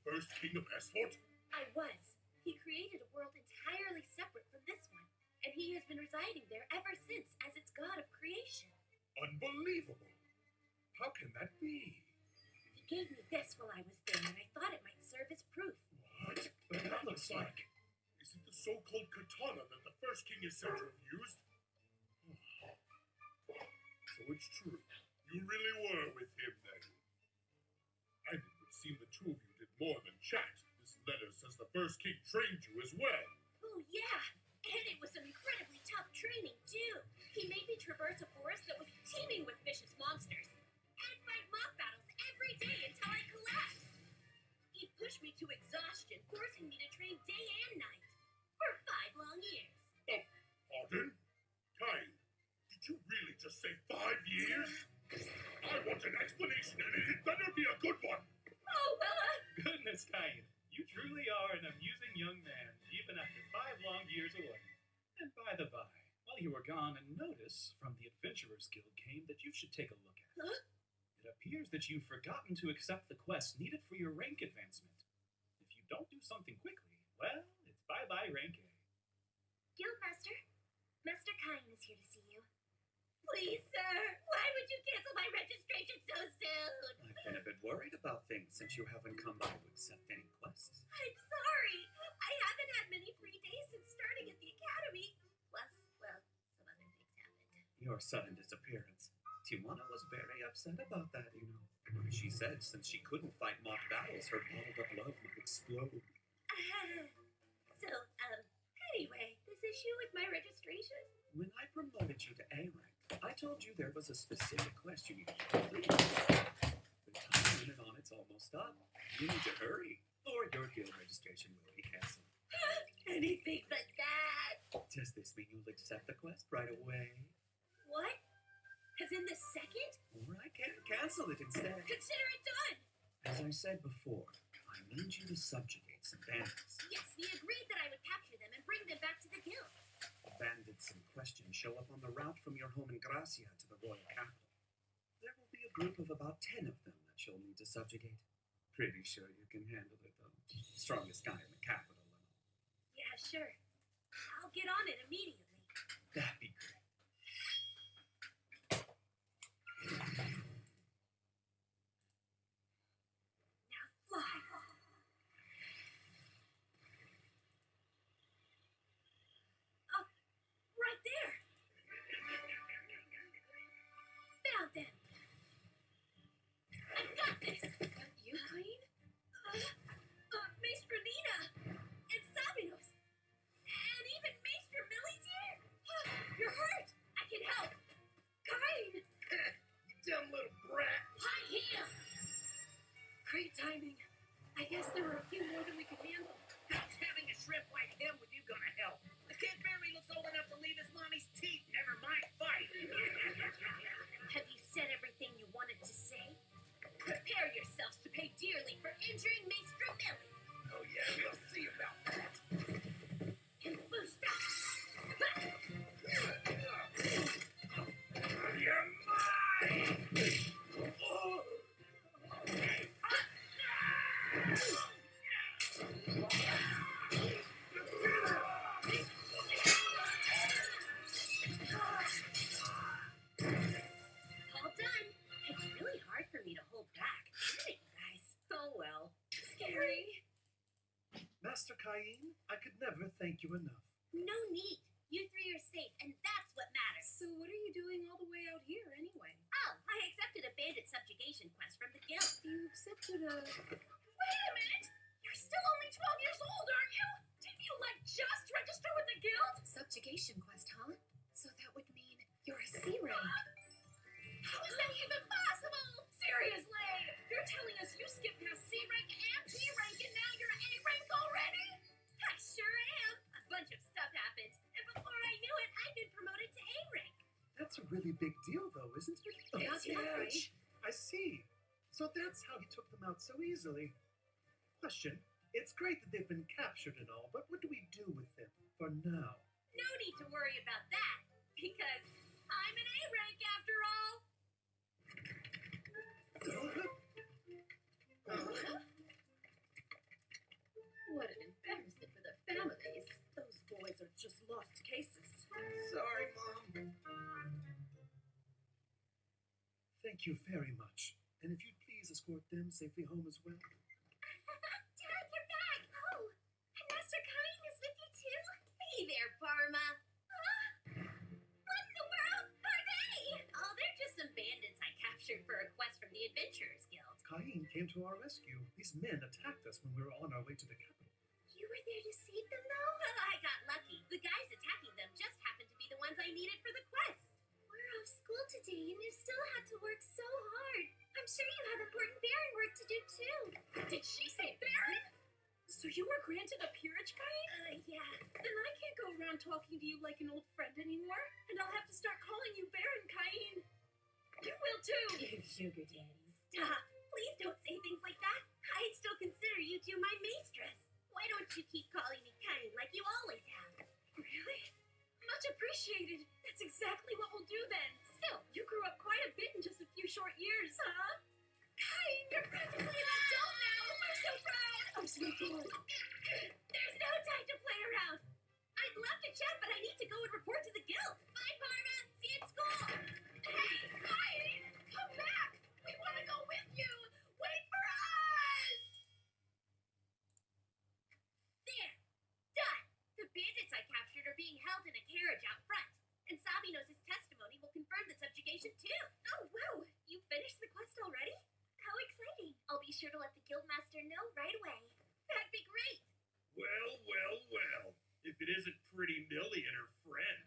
first king of Esfort? I was. He created a world entirely separate from this one, and he has been residing there ever since as its god of creation. Unbelievable. How can that be? He gave me this while I was there, and I thought it might serve as proof. What? But that looks like... Is it the so-called katana that the first king is said to have used? So it's true. You really were with him then. And it would seem the two of you did more than chat. This letter says the first king trained you as well. Oh, yeah. And it was some incredibly tough training, too. He made me traverse a forest that was teeming with vicious monsters and fight mock battles every day until I collapsed. He pushed me to exhaustion, forcing me to train day and night for 5 long years. Oh, pardon? Kai, did you really just say 5 years? I want an explanation, and it better be a good one. Oh, well, Goodness, Cain, you truly are an amusing young man, even after 5 long years away. And by the by, while you were gone, a notice from the Adventurers Guild came that you should take a look at. Huh? It appears that you've forgotten to accept the quest needed for your rank advancement. If you don't do something quickly, well, it's bye-bye rank A. Guildmaster, Master Kain is here to see you. Please, sir, why would you cancel my registration so soon? I've been a bit worried about things since you haven't come by to accept any quests. I'm sorry. I haven't had many free days since starting at the academy. Plus, well, some other things happened. Your sudden disappearance. Tijuana was very upset about that, you know. She said since she couldn't fight mock battles, her bottled-up love would explode. Anyway, this issue with my registration? When I promoted you to A rank, I told you there was a specific quest you needed to complete. The time limit on it's almost up. You need to hurry, or your guild registration will be canceled. Anything but that. Does this mean you'll accept the quest right away? What? As in the second? Or I can cancel it instead. Consider it done. As I said before, I need you to subjugate some bandits. Yes, we agreed that I would capture them and bring them back to the guild. The bandits in question show up on the route from your home in Gracia to the royal capital. There will be a group of about 10 of them that you'll need to subjugate. Pretty sure you can handle it, though. Strongest guy in the capital and all. Yeah, sure. I'll get on it immediately. That'd be great. Now fly. Oh, right there. Found them. I've got this. You, Queen? Maester Nina and Sabinos. And even Maester Millie's here. You're hurt. I can help. Kine. You dumb little brat. Hi, him. Great timing. I guess there were a few more than we could handle. How's having a shrimp like him with you gonna help? The kid barely looks old enough to leave his mommy's teeth, never mind fight. Have you said everything you wanted to say? Prepare yourselves to pay dearly for injuring Maester Millie. Oh yeah, we'll see about that. And boost up. You're mine! Oh. All done. It's really hard for me to hold back, isn't it, you guys? Oh well. Scary. Master Cain, I could never thank you enough. No need. You three are safe, and that's what matters. So what are you doing all the way out here anyway? Oh, I accepted a bandit subjugation quest from the guild. You accepted a... Wait a minute! You're still only 12 years old, aren't you? Didn't you, just register with the guild? subjugation quest, huh? So that would mean you're a C rank. How is that even possible? Seriously? You're telling us you skipped past C rank and B rank and now you're A rank already? I sure am. A bunch of stuff happened, and before I knew it, I'd been promoted to A rank. That's a really big deal, though, isn't it? It's huge. I see. So that's how he took them out so easily. Question. It's great that they've been captured and all, but what do we do with them for now? No need to worry about that, because I'm an A rank after all. What an embarrassment for their families. Those boys are just lost cases. Sorry, Mom. Thank you very much. And if you'd please escort them safely home as well. Dad, you're back! Oh, and Master Kain is with you too? Hey there, Parma. Huh? What in the world are they? Oh, they're just some bandits I captured for a quest from the Adventurers Guild. Cain came to our rescue. These men attacked us when we were on our way to the capital. You were there to save them, though? Well, I got lucky. The guys attacking them just happened to be the ones I needed for the quest. We're off school today, and you still had to work so hard. I'm sure you have important Baron work to do, too. Did she say Baron? So you were granted a peerage, Kain? Yeah. Then I can't go around talking to you like an old friend anymore, and I'll have to start calling you Baron, Kain. You will too. You sugar daddy. Stop. Please don't say things like that. I still consider you two my mistress. Why don't you keep calling me Kain like you always have? Really? Much appreciated. That's exactly what we'll do then. Still, you grew up quite a bit in just a few short years, huh? Kain, you're practically an adult now. I'm so proud. I'm so proud. There's no time to play around. I'd love to chat, but I need to go and report to the guild. Bye, Parma. See you at school. Hey, Kain, come back. We want to go with you. Wait for us. There. Done. The bandits I captured are being held in a carriage out front. And Sabinos' testimony will confirm the subjugation, too. Oh, wow. You finished the quest already? How exciting. I'll be sure to let the guildmaster know right away. That'd be great. Well, well, well. If it isn't Pretty Millie and her friend.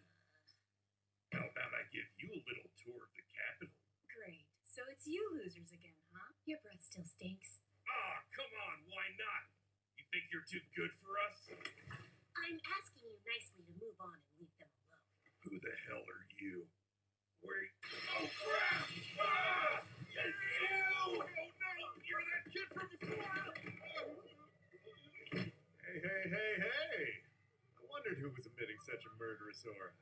How about I give you a little tour of the capital? Great. So it's you losers again, huh? Your breath still stinks. Ah, come on, why not? You think you're too good for us? I'm asking you nicely to move on and leave them alone. Who the hell are you? Wait. Oh, crap! Ah! It's you! Oh, no! You're that kid from before! Hey! I wondered who was emitting such a murderous aura.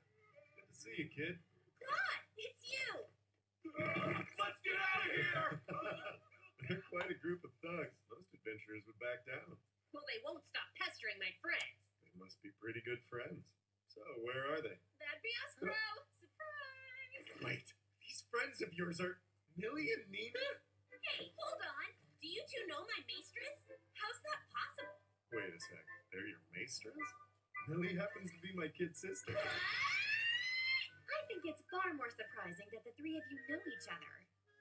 Good to see you, kid. God, it's you! Let's get out of here! They're quite a group of thugs. Most adventurers would back down. Well, they won't stop pestering my friends. They must be pretty good friends. So, where are they? That'd be us, bro. Surprise. Wait, these friends of yours are Millie and Nina? Hey, hold on. Do you two know my mistress? How's that possible? Wait a sec, they're your mistress? Millie happens to be my kid sister. I think it's far more surprising that the three of you know each other.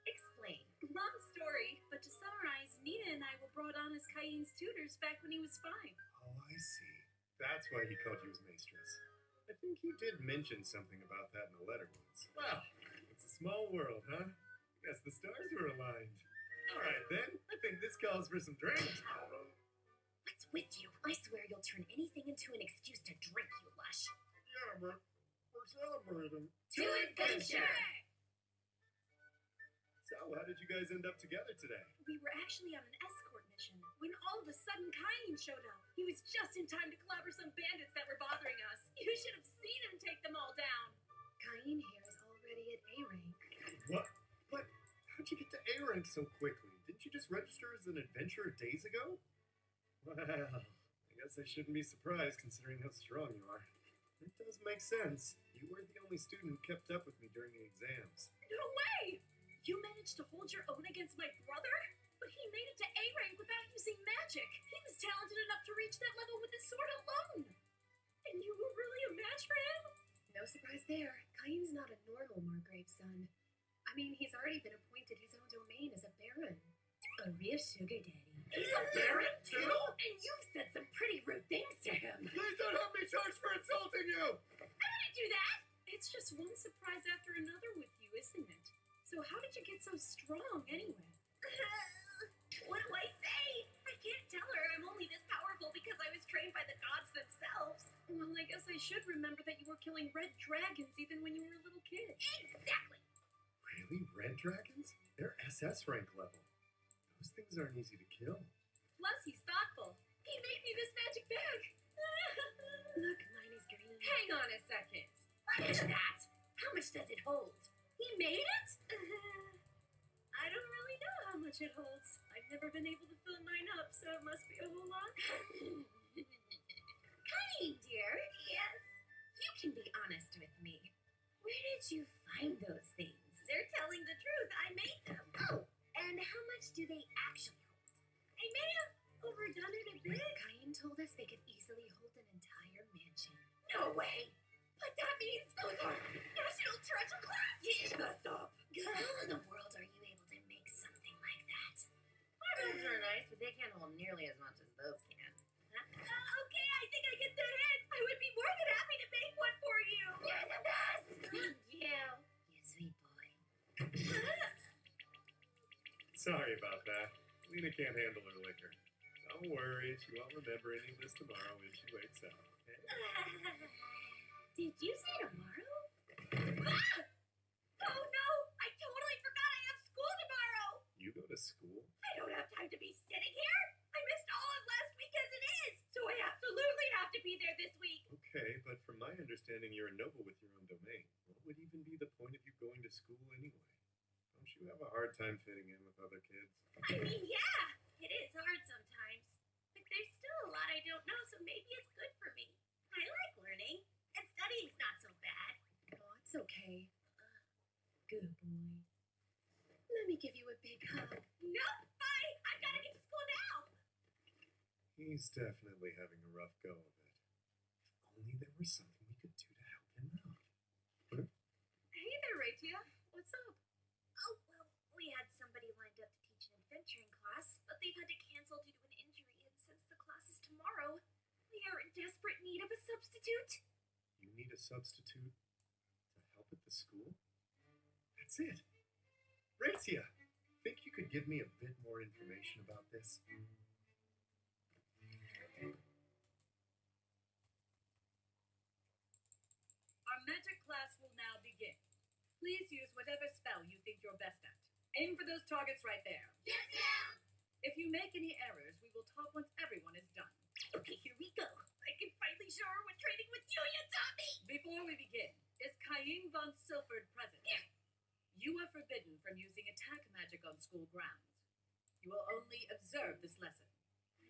Explain. Long story, but to summarize, Nina and I were brought on as Kain's tutors back when he was 5. Oh, I see. That's why he called you his mistress. I think you did mention something about that in a letter once. Well, it's a small world, huh? Guess the stars were aligned. All right, then. I think this calls for some drinks. What's with you? I swear you'll turn anything into an excuse to drink, you lush. Yeah, but we're celebrating. To adventure! So, how did you guys end up together today? We were actually on an escort mission when all of a sudden Kain showed up. He was just in time to clobber some bandits that were bothering us. You should have seen him take them all down. Kain here is already at A rank. What? But how'd you get to A rank so quickly? Didn't you just register as an adventurer days ago? Well, I guess I shouldn't be surprised considering how strong you are. It does make sense. You were the only student who kept up with me during the exams. No way! You managed to hold your own against my brother? But he made it to A rank without using magic. He was talented enough to reach that level with his sword alone. And you were really a match for him? No surprise there. Kain's not a normal Margrave son. I mean, he's already been appointed his own domain as a baron. A real sugar daddy. He's a baron too? And you've said some pretty rude things to him. Please don't have me charged for insulting you! I wouldn't do that! It's just one surprise after another with you, isn't it? So how did you get so strong anyway? What do I say? I can't tell her I'm only this powerful because I was trained by the gods themselves. Well, I guess I should remember that you were killing red dragons even when you were a little kid. Exactly. Really? Red dragons? They're SS rank level. Those things aren't easy to kill. Plus, he's thoughtful. He made me this magic bag. Look, mine is green. Hang on a second. Look at that. How much does it hold? He made it? I don't really know how much it holds. I've never been able to fill mine up, so it must be a whole lot. Honey, dear. Yes. You can be honest with me. Where did you find those things? They're telling the truth. I made them. Oh, and how much do they actually hold? I may have overdone it a bit. Cain told us they could easily hold an entire mansion. No way. But that means those are national treasure class. Yeah, that's up. How in the world are you able to make something like that? My rooms are nice, but they can't hold nearly as much as those can. Okay, I think I get the hint. I would be more than happy to make one for you. You're the best. Thank you. You sweet boy. Sorry about that. Lena can't handle her liquor. Don't worry, she won't remember any of this tomorrow when she wakes up. Okay? Did you say tomorrow? Ah! Oh no! I totally forgot I have school tomorrow! You go to school? I don't have time to be sitting here! I missed all of last week as it is! So I absolutely have to be there this week! Okay, but from my understanding, you're a noble with your own domain. What would even be the point of you going to school anyway? Don't you have a hard time fitting in with other kids? I mean, yeah! It is hard sometimes. But there's still a lot I don't know, so maybe it's good for me. I like learning. And studying's not so bad. Oh, it's okay. Good boy. Let me give you a big hug. Nope! Bye! I've gotta get to school now! He's definitely having a rough go of it. If only there was something we could do to help him out. Hey there, Rachia. What's up? Oh, well, we had somebody lined up to teach an adventuring class, but they've had to cancel due to an injury, and since the class is tomorrow, we are in desperate need of a substitute. You need a substitute to help at the school? That's it. Ratia, think you could give me a bit more information about this? Our magic class will now begin. Please use whatever spell you think you're best at. Aim for those targets right there. Yes, ma'am! If you make any errors, we will talk once everyone is done. Okay, here we go. I can finally show her what training with you taught me! Before we begin, is Cain von Silford present? Yeah. You are forbidden from using attack magic on school grounds. You will only observe this lesson.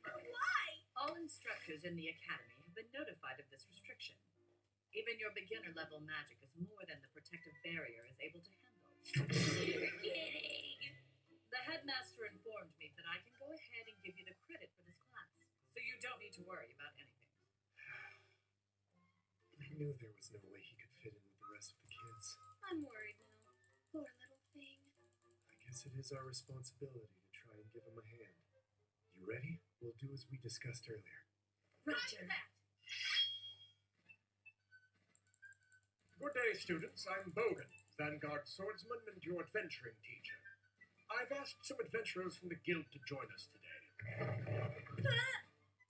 Why? All instructors in the academy have been notified of this restriction. Even your beginner level magic is more than the protective barrier is able to handle. You're kidding! The headmaster informed me that I can go ahead and give you the credit for this class, so you don't need to worry about anything. I knew there was no way he could fit in with the rest of the kids. I'm worried now. Poor little thing. I guess it is our responsibility to try and give him a hand. You ready? We'll do as we discussed earlier. Roger that! Good day, students. I'm Bogan, Vanguard swordsman and your adventuring teacher. I've asked some adventurers from the guild to join us today.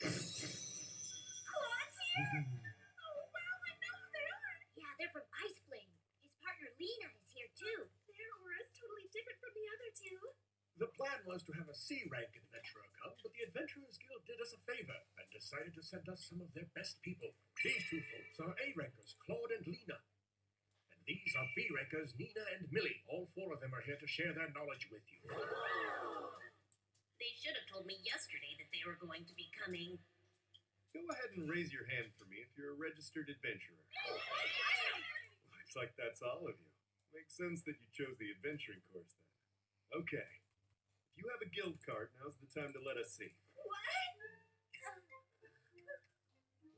Claw's here? Oh, wow, I know who they are! Yeah, they're from Ice Flame. His partner Lena is here, too. Their aura's totally different from the other two. The plan was to have a C-rank adventurer come, but the Adventurers Guild did us a favor and decided to send us some of their best people. These two folks are A-rankers, Claude and Lena. And these are B-rankers, Nina and Millie. All four of them are here to share their knowledge with you. They should have told me yesterday that they were going to be coming. Go ahead and raise your hand for me if you're a registered adventurer. Looks like that's all of you. Makes sense that you chose the adventuring course then. Okay. If you have a guild card, now's the time to let us see. What?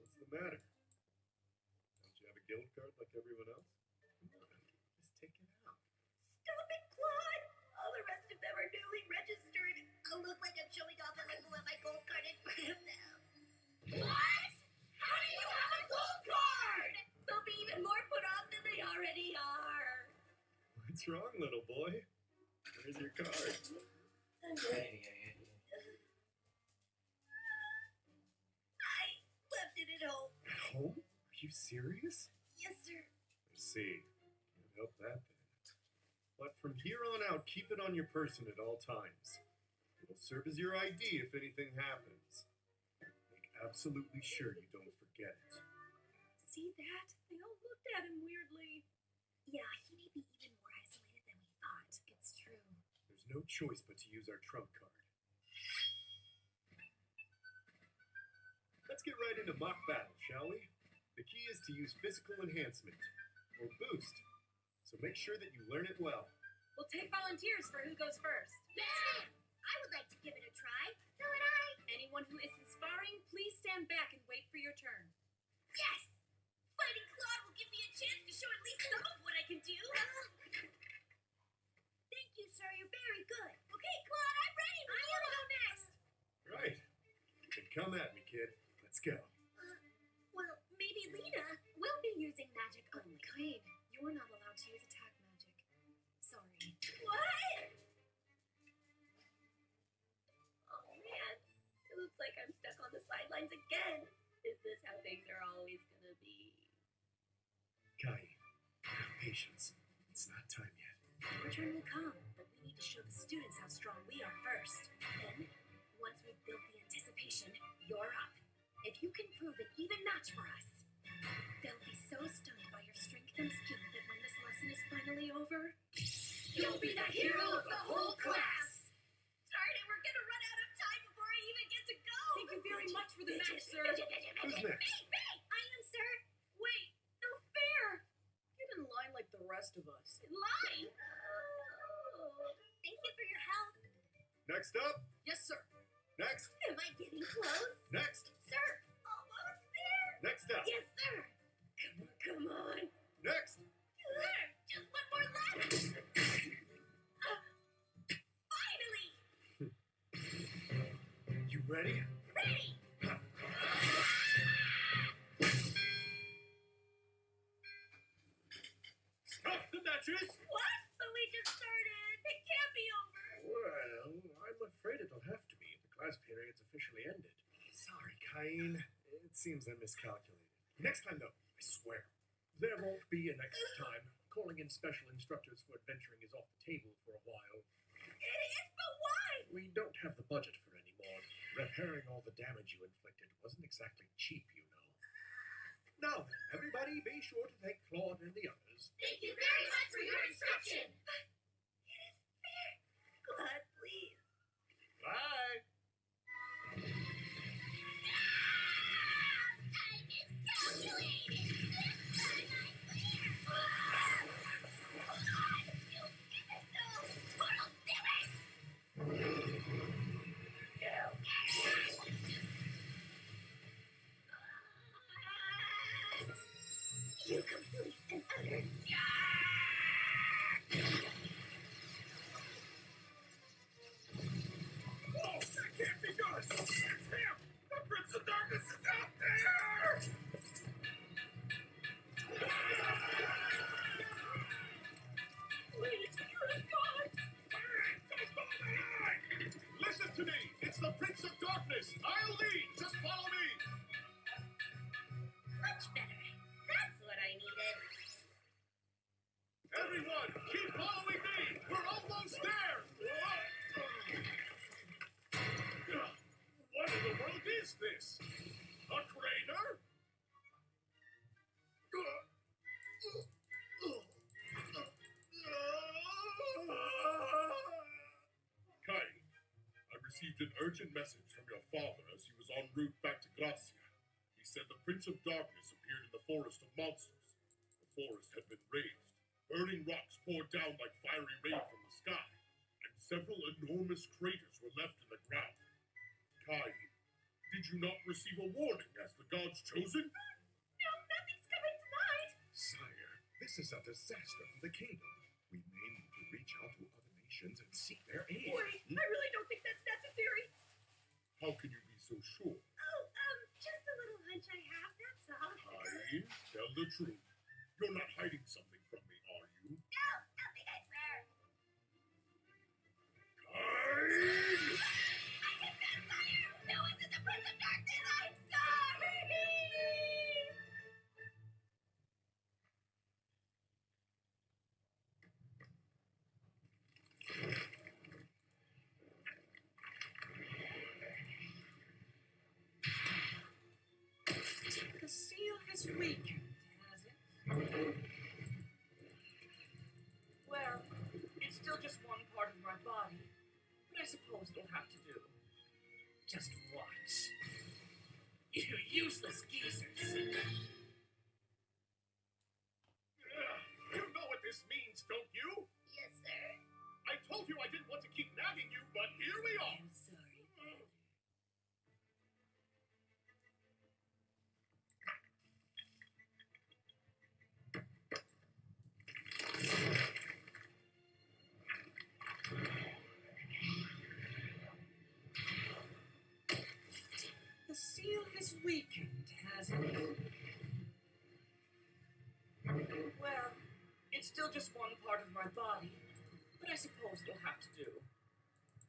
What's the matter? Don't you have a guild card like everyone else? Come on, just take it out. Stop it, Claude! All the rest of them are newly registered. I'll look like I'm showing off if I pull out my gold card in front of them. What? How do you have a gold card? They'll be even more put off than they already are. What's wrong, little boy? Where's your card? I left it at home. At home? Are you serious? Yes, sir. I see. Can't help that then. But from here on out, keep it on your person at all times. It'll serve as your ID if anything happens. Make absolutely sure you don't forget it. See that? They all looked at him weirdly. Yeah, he may be even more isolated than we thought. It's true. There's no choice but to use our trump card. Let's get right into mock battle, shall we? The key is to use physical enhancement, or boost, so make sure that you learn it well. We'll take volunteers for who goes first. Yeah! I would like to give it a try. So would I. Anyone who isn't sparring, please stand back and wait for your turn. Yes! Fighting Claude will give me a chance to show at least some of what I can do. Thank you, sir. You're very good. Okay, Claude, I'm ready. I want to go next. Right. Then come at me, kid. Let's go. Well, maybe Lena. We'll be using magic only. Kain, you're not allowed to use attack magic. Sorry. What? Oh, man. It looks like I'm stuck on the sidelines again. Is this how things are always gonna be? Kai, have patience. It's not time yet. Our turn will come, but we need to show the students how strong we are first. Then, once we've built the anticipation, you're up. If you can prove an even match for us, they'll be so stunned by your strength and skill that when this lesson is finally over, you'll be the hero of the whole class! Darn it, we're gonna run out of time before I even get to go! Thank you very much for the match, sir. Who's next? Me! I am, sir. Wait, no fair. Get in line like the rest of us. In line. Oh, thank you for your help. Next up. Yes, sir. Next. Am I getting close? Next. Sir, almost there. Next up. Yes, sir. Come on. Next. Sir, just one more left. Finally. You ready? Ready. Stop the matches! What? But we just started. It can't be over. Well, I'm afraid it'll have to be. The class period's officially ended. Sorry, Kain. It seems I miscalculated. Next time, though, I swear. There won't be a next time. Calling in special instructors for adventuring is off the table for a while. It is, but why? We don't have the budget for any more. Repairing all the damage you inflicted wasn't exactly cheap, you know. Now then, everybody be sure to thank Claude and the others. Thank you very much for your instruction. It is fair. Glad, please. Bye. I miscalculated. This time I clear. You imbecile! Total dimmish! You complete and utter. Oh, that can't be good! It's him! The Prince of Darkness is out there! Please, good God! Hey, don't fall behind! Listen to me! It's the Prince of Darkness! I'll lead! Just follow me! Much better. That's what I needed. Everyone, keep following me! We're almost there! What in the world is this? A crater? Kai, I received an urgent message from your father as he was en route back to Gracia. He said the Prince of Darkness appeared in the Forest of Monsters. The forest had been razed. Burning rocks poured down like fiery rain from the sky, and several enormous craters were left in the ground. Kai, did you not receive a warning as the God's chosen? No, nothing's coming to mind. Sire, this is a disaster for the kingdom. We may need to reach out to other nations and seek their aid. Wait, I really don't think that's necessary. How can you be so sure? Oh, just a little hunch I have, that's all. Kai, tell the truth. You're not hiding something from me, are you? No, nothing, I swear. Kai! I can vampire! No one's in the Prince of Darkness! I'm sorry! The seal has weakened, has it? Well, it's still just one part of my body, but I suppose it'll have to do. Just watch. You useless geezers. You know what this means, don't you? Yes, sir. I told you I didn't want to keep nagging you, but here we are. I'm sorry, Father. The seal has weakened, hasn't it? Well, it's still just one part of my body, but I suppose it'll have to do.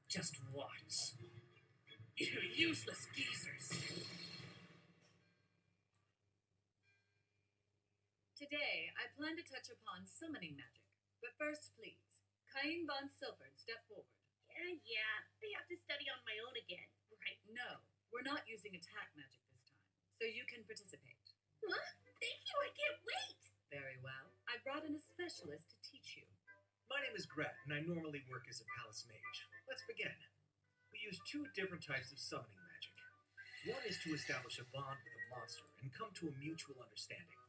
Just watch. You useless geezers. Today, I plan to touch upon summoning magic. But first, please, Cain von Silford, step forward. Yeah. I have to study on my own again, right? No, we're not using attack magic this time, so you can participate. Huh? Thank you, I can't wait! Very well. I brought in a specialist to teach you. My name is Gret, and I normally work as a palace mage. Let's begin. We use two different types of summoning magic. One is to establish a bond with a monster and come to a mutual understanding.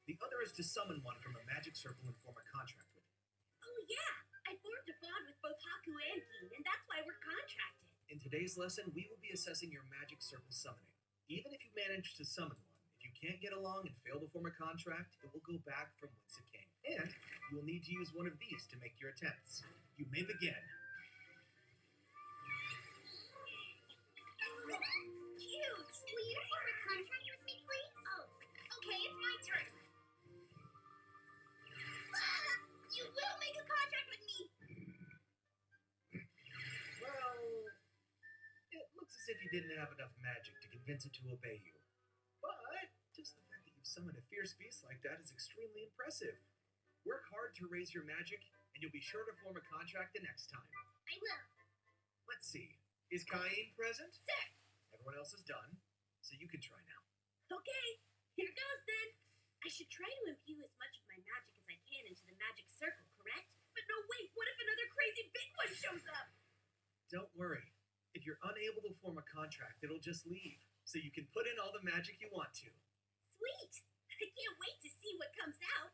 The other is to summon one from a magic circle and form a contract with it. Oh, yeah! I formed a bond with both Haku and Keen, and that's why we're contracted. In today's lesson, we will be assessing your magic circle summoning. Even if you manage to summon one, if you can't get along and fail to form a contract, it will go back from whence it came. And you will need to use one of these to make your attempts. You may begin. Cute! Will you form a contract with me, please? Oh, okay, it's my turn. You will make a contract with me! Well, it looks as if you didn't have enough magic to convince it to obey you. But just the fact that you've summoned a fierce beast like that is extremely impressive. Work hard to raise your magic, and you'll be sure to form a contract the next time. I will. Let's see. Is Cain present? Sir! Everyone else is done, so you can try now. Okay, here goes then. I should try to imbue as much of my magic as I can into the magic circle, correct? But no, wait, what if another crazy big one shows up? Don't worry. If you're unable to form a contract, it'll just leave, so you can put in all the magic you want to. Sweet! I can't wait to see what comes out.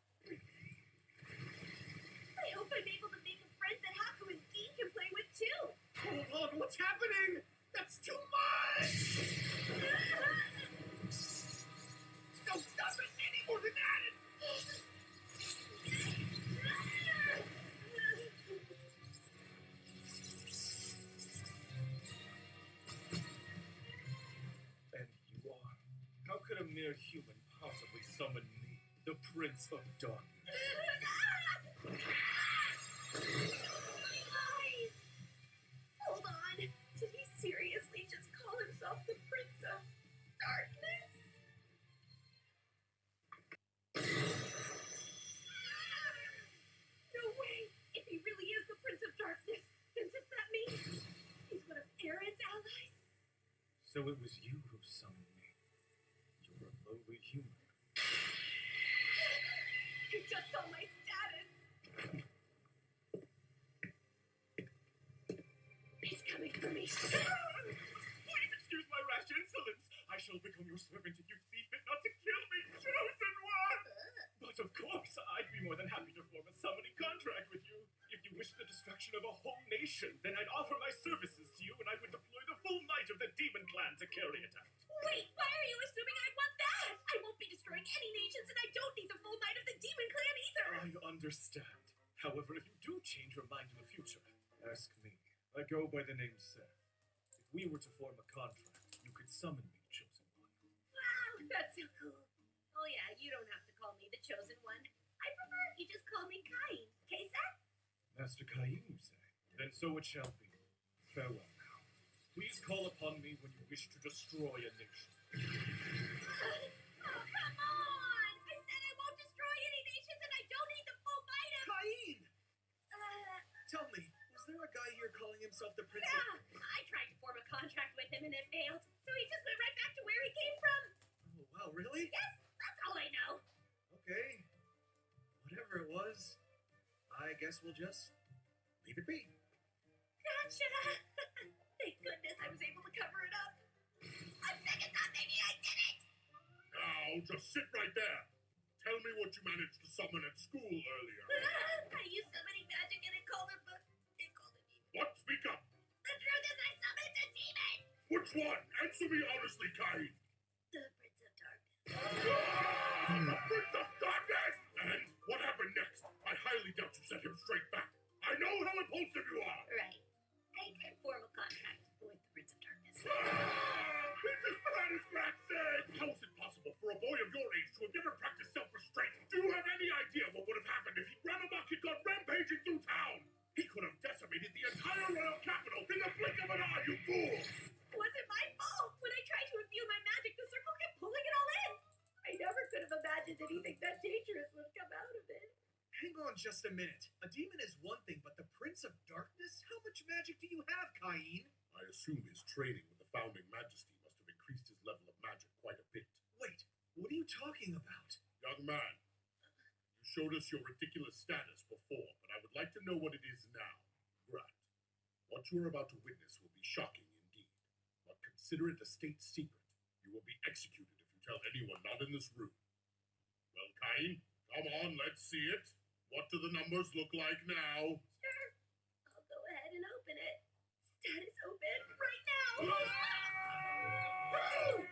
I hope I'm able to make a friend that Haku and Dean can play with too. Hold on, what's happening? That's too much! Don't stop it any more than that! And you are? How could a mere human possibly summon me, the Prince of Darkness? Hold on. Did he seriously just call himself the Prince of Darkness? No way! If he really is the Prince of Darkness, then does that mean he's one of Aaron's allies? So it was you who summoned me. You're a lowly human. You just saw my status. He's coming for me. Please excuse my rash insolence. I shall become your servant if you see fit not to kill me, chosen one. But of course, I'd be more than happy to form a summoning contract with you. If you wish the destruction of a whole nation, then I'd offer my services to you and I would deploy the full might of the demon clan to carry it out. Wait, why are you assuming I want that? I won't be destroying any nations, and I don't need the full might of the demon clan either. I understand. However, if you do change your mind in the future, ask me. I go by the name Seth. If we were to form a contract, you could summon me, chosen one. Wow, that's so cool. Oh yeah, you don't have to call me the chosen one. I prefer if you just call me Cain. Okay, Seth? Master Cain, you say? Then so it shall be. Farewell now. Please call upon me when you wish to destroy a nation. Oh, come on! I said I won't destroy any nations, and I don't need the full might of... Cain! Tell me, was there a guy here calling himself the Prince Yeah, I tried to form a contract with him, and it failed. So he just went right back to where he came from. Oh, wow, really? Yes, that's all I know. Okay. Whatever it was, I guess we'll just leave it be. Gotcha. Thank goodness I was able to cover it up. Just sit right there. Tell me what you managed to summon at school earlier. I used summoning magic and it called a demon. What? Speak up. The truth is I summoned a demon! Which one? Answer me honestly, Kai. The Prince of Darkness. The Prince of Darkness! And what happened next? I highly doubt you set him straight back. I know how impulsive you are. Right. I did form a contract with the Prince of Darkness. This is what Aristocrat said! How is it possible for a boy of your age to have never practiced self-restraint? Do you have any idea what would have happened if he ran amok and got rampaging through town? He could have decimated the entire royal capital in the blink of an eye, you fool! It wasn't my fault. When I tried to imbue my magic, the circle kept pulling it all in. I never could have imagined anything that dangerous would come out of it. Hang on just a minute. A demon is one thing, but the Prince of Darkness? How much magic do you have, Cain? I assume his training with the Founding Majesty must have increased his level of magic quite a bit. Wait, what are you talking about? Young man, you showed us your ridiculous status before, but I would like to know what it is now. Grat, what you are about to witness will be shocking indeed, but consider it a state secret. You will be executed if you tell anyone not in this room. Well, Cain, come on, let's see it. What do the numbers look like now? Sure. I'll go ahead and open it. Status open right now. Oh,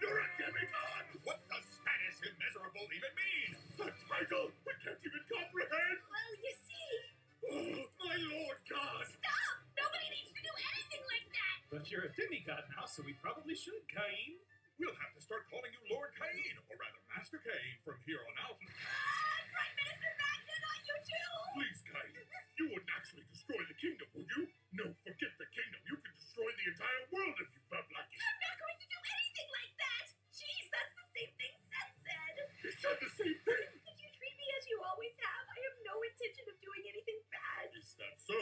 you're a demigod! What does status immeasurable even mean? The title we can't even comprehend! Well, you see. Oh, my lord god! Stop! Nobody needs to do anything like that. But you're a demigod now, so we probably should, Cain. We'll have to start calling you Lord Cain, or rather Master Cain, from here on out. Prime Minister Magna, not you too. Please, Cain, you wouldn't actually destroy the kingdom, would you? No, forget the kingdom. You could destroy the entire world if you felt like it. I'm not going to do anything like that. Jeez, that's the same thing Seth said. He said the same thing! Could you treat me as you always have? I have no intention of doing anything bad. Is that so?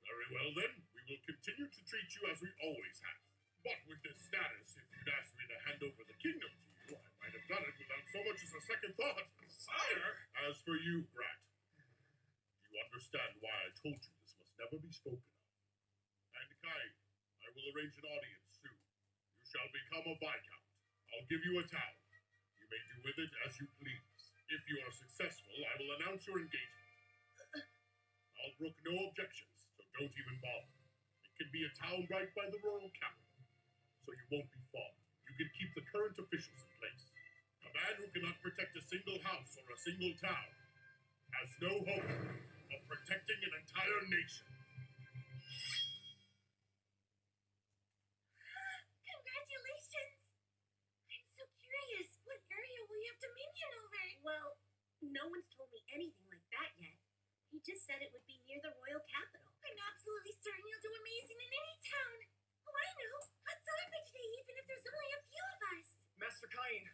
Very well then, we will continue to treat you as we always have. But with this status, if you'd asked me to hand over the kingdom to you, I might have done it without so much as a second thought. Sire! As for you, Grat, you understand why I told you this must never be spoken of. And Kai, I will arrange an audience soon. You shall become a Viscount. I'll give you a town. You may do with it as you please. If you are successful, I will announce your engagement. I'll brook no objections, so don't even bother. It can be a town right by the royal capital, so you won't be far. You can keep the current officials in place. A man who cannot protect a single house or a single town has no hope of protecting an entire nation. Congratulations. I'm so curious. What area will you have dominion over? Well, no one's told me anything like that yet. He just said it would be near the royal capital. I'm absolutely certain you'll do amazing in any town. Oh, I know. Let's celebrate today, even if there's only a few of us. Master Cain,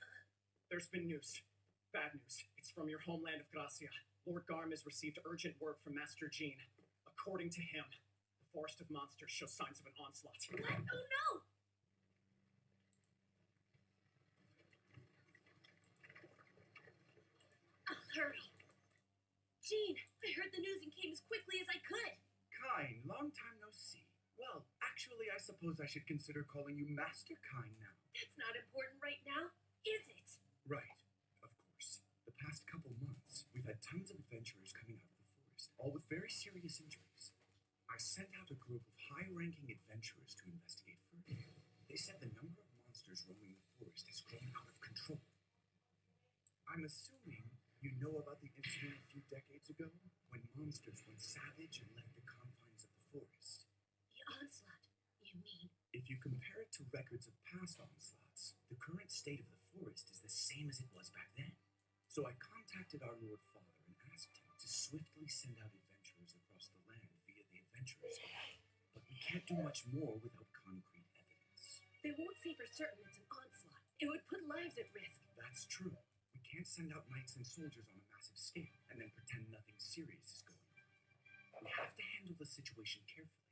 there's been news. Bad news. It's from your homeland of Gracia. Lord Garm has received urgent word from Master Jean. According to him, the Forest of Monsters shows signs of an onslaught. What? Oh, no. I'll hurry. Jean, I heard the news and came as quickly as I could. Cain, long time no see. Well, actually, I suppose I should consider calling you Master Cain now. That's not important right now, is it? Right, of course. The past couple months, we've had tons of adventurers coming out of the forest, all with very serious injuries. I sent out a group of high-ranking adventurers to investigate further. They said the number of monsters roaming the forest has grown out of control. I'm assuming you know about the incident a few decades ago when monsters went savage and left the confines of the forest. The onslaught, you mean? If you compare it to records of past onslaughts, the current state of the forest is the same as it was back then. So I contacted our Lord Father and asked him to swiftly send out adventurers across the land via the Adventurers Guild. But we can't do much more without concrete evidence. They won't say for certain it's an onslaught. It would put lives at risk. That's true. We can't send out knights and soldiers on a massive scale and then pretend nothing serious is going on. We have to handle the situation carefully.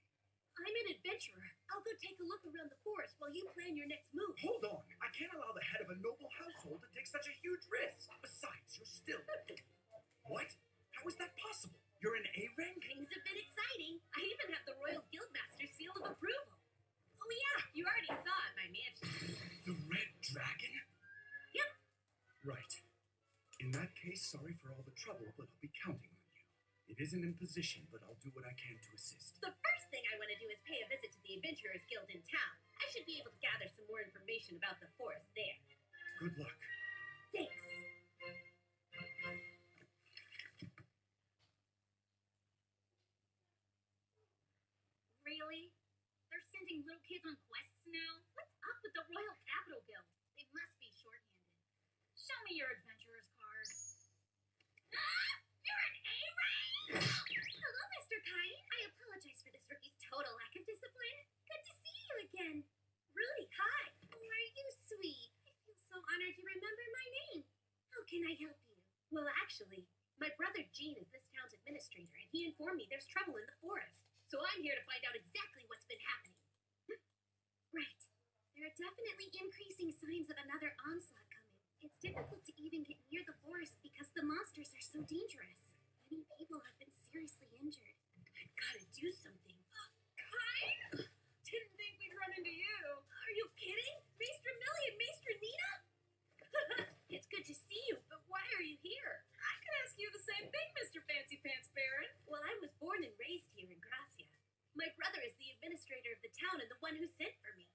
I'm an adventurer. I'll go take a look around the forest while you plan your next move. Hold on! I can't allow the head of a noble household to take such a huge risk. Besides, you're still... What? How is that possible? You're an A rank? Things have been exciting. I even have the Royal Guildmaster's seal of approval. Oh yeah, you already saw it, my mansion. The Red Dragon? Yep. Right. say sorry for all the trouble, but I'll be counting on you. It is an imposition, but I'll do what I can to assist. The first thing I want to do is pay a visit to the Adventurers Guild in town. I should be able to gather some more information about the forest there. Good luck. Thanks. Really? They're sending little kids on quests now? What's up with the Royal Capital Guild? They must be shorthanded. Show me your adventurer's card. Ah! You're an A-rank! Hello, Mr. Kite. I apologize for this rookie's total lack of discipline. Good to see you again. Rudy, hi. Oh, are you sweet? I feel so honored you remember my name. How can I help you? Well, actually, my brother Gene is this town's administrator, and he informed me there's trouble in the forest. So I'm here to find out exactly what's been happening. Right. There are definitely increasing signs of another onslaught coming. It's difficult to even get near the forest because the monsters are so dangerous. Many people have been seriously injured. I've got to do something. Kai? Didn't think we'd run into you. Are you kidding? Maester Millie and Maester Nina? It's good to see you, but why are you here? I could ask you the same thing, Mr. Fancy Pants Baron. Well, I was born and raised here in Gracia. My brother is the administrator of the town and the one who sent for me.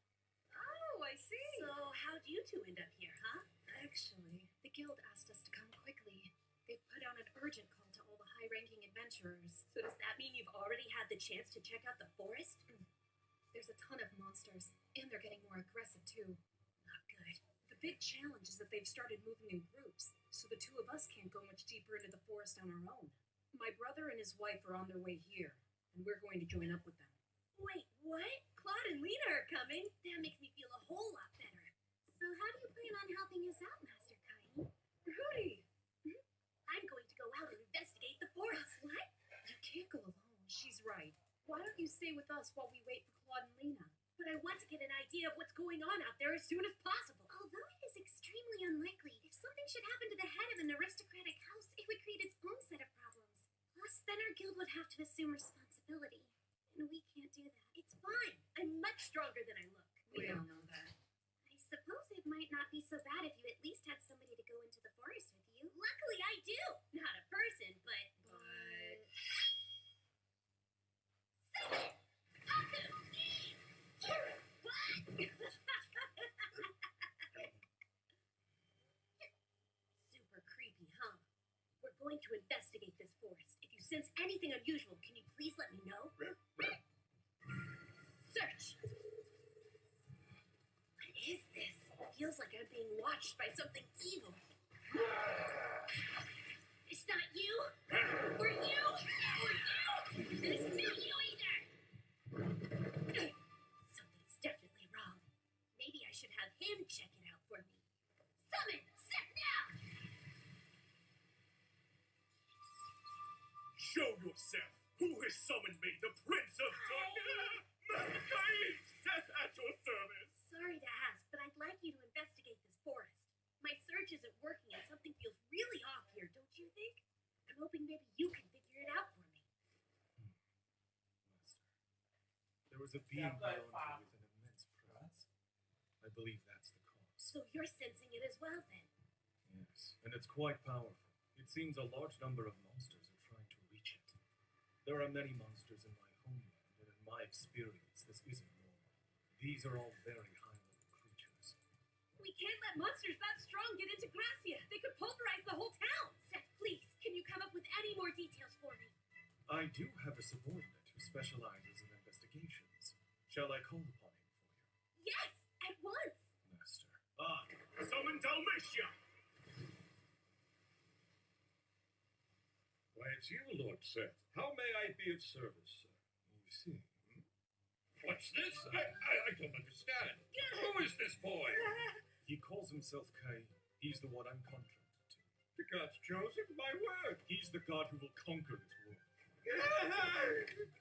Oh, I see. So how'd you two end up here, huh? Actually, the guild asked us to come quickly. They've put out an urgent call to all the high-ranking adventurers. So does that mean you've already had the chance to check out the forest? There's a ton of monsters, and they're getting more aggressive, too. Not good. The big challenge is that they've started moving in groups, so the two of us can't go much deeper into the forest on our own. My brother and his wife are on their way here, and we're going to join up with them. Wait, what? Claude and Lena are coming? That makes me feel a whole lot better. So how do you plan on helping us out, Master Kai? Rudy! I'm going to go out and investigate the forest. What? You can't go alone. She's right. Why don't you stay with us while we wait for Claude and Lena? But I want to get an idea of what's going on out there as soon as possible. Although it is extremely unlikely, if something should happen to the head of an aristocratic house, it would create its own set of problems. Plus, then our guild would have to assume responsibility. And we can't do that. It's fine. I'm much stronger than I look. We all know that. I suppose it might not be so bad if you at least had somebody to go into the forest with you. Luckily, I do. Not a person, but... Summon! Aku! What? Super creepy, huh? We're going to investigate this forest. If you sense anything unusual, can you please let me know? Search! What is this? Feels like I'm being watched by something evil. It's not you! Or you! Or you! And it's not you either! Something's definitely wrong. Maybe I should have him check it out for me. Summon! Set now! Show yourself! Who has summoned me, the Prince of Darkness? Mankind, set at your service! Sorry to ask, but I'd like you to investigate this forest. My search isn't working and something feels really off here, don't you think? I'm hoping maybe you can figure it out for me. Master, there was a being beyond here with an immense presence. I believe that's the cause. So you're sensing it as well, then? Yes, and it's quite powerful. It seems a large number of monsters are trying to reach it. There are many monsters in my homeland, and in my experience, this isn't normal. These are all very high-level creatures. We can't let monsters that strong get into Gracia. They could pulverize the whole town. Seth, please, can you come up with any more details for me? I do have a subordinate who specializes in investigations. Shall I call upon him for you? Yes, at once. Master. Summon Dalmatia! Why, it's you, Lord Seth. How may I be of service, sir? You see. What's this? I don't understand. Who is this boy? He calls himself Kai. He's the one I'm contracted to. The god's chosen? My word. He's the god who will conquer this world.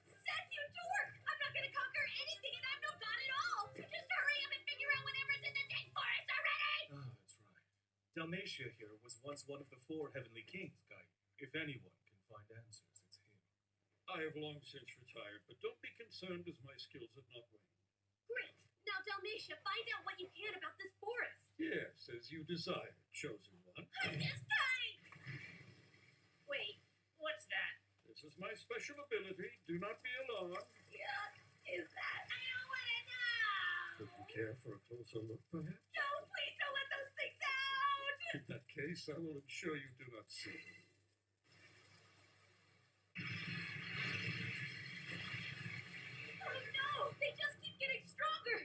Seth, you dork! I'm not gonna conquer anything, and I'm no god at all! So just hurry up and figure out whatever's in the dang forest already! That's right. Dalmatia here was once one of the 4 heavenly kings, Kai. If anyone can find answers, it's him. I have long since retired, but don't be concerned as my skills have not waned. Great! Now, Dalmatia, find out what you can about this forest! Yes, as you desire, chosen one. This time! This is my special ability. Do not be alarmed. What is that? I don't want to know! Would you care for a closer look, perhaps? No, please don't let those things out! In that case, I will ensure you do not see them. Oh no! They just keep getting stronger!